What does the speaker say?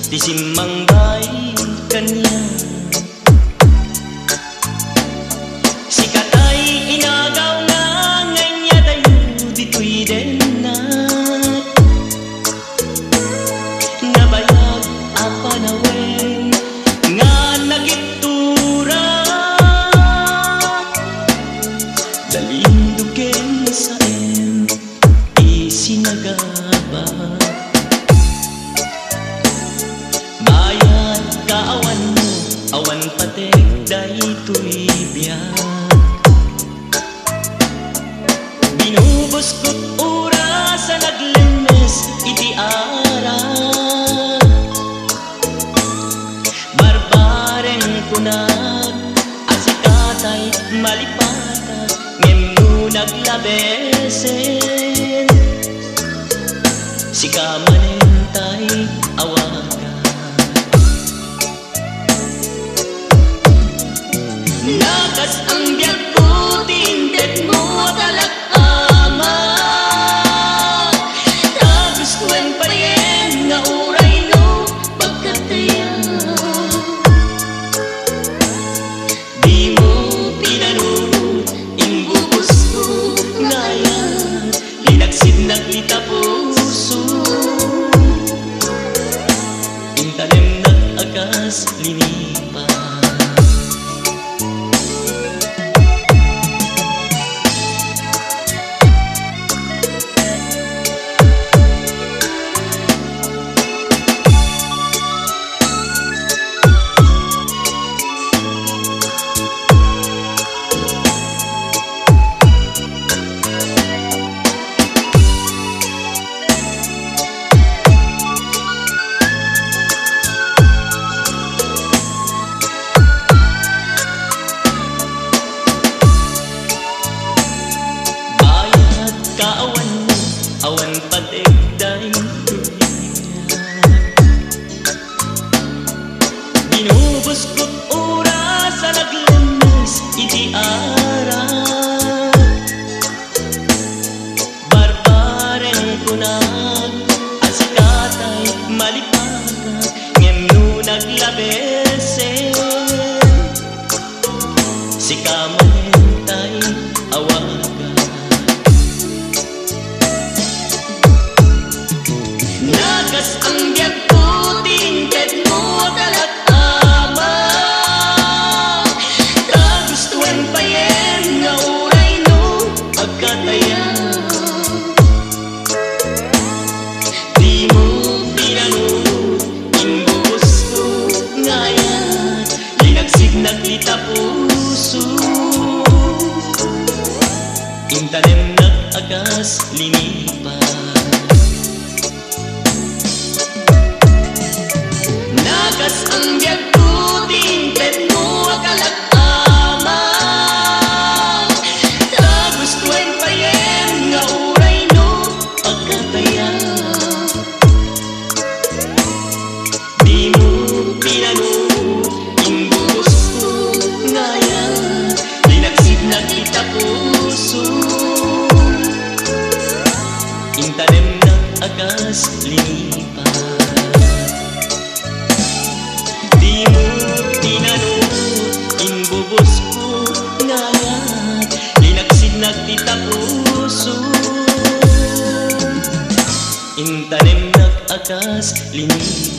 Di simangbay kanya si katay inagaw nga nganya tayo dito'y denat nabayag apanawen nga nagitura dalindugen sa isinagaba bayad kaawan mo awan patek daytoy biyak binubos ko't oras sa naglimes iti ara barbaren kunag asikatay malipatas ngem naglabesen si kamanentay awaga nakas ang biyak ko tindet mo talak-ama kagustuhan pa rin nga uray no pagkataya di mo pinanunod imbubos ko ngayon linaksid naglita puso intanem nag-agas linipa awan patek daytoy binubos ko't oras sa naglemes iti ara barbaren kunag asikatay malipagat ngem no naglabesen si kamanentay awaga nagas ang biyak ko tindet mo talak-ama kagustuhan pa yen nga uray no pagkataya di mo pinanunod imbubos ko ngayon linagsig naglita puso intanem nag-agas linipa nagas ang biyak ko tindet mo kalak-ama kagustuhan pa yen nga uray no pagkataya di mo pinanunod imbubos ko ngayon linaksid naglita puso intanem nag-agas linipa di mo tinanong imbubos ko ngayon linaksid naglita puso intanem nag-agas linipa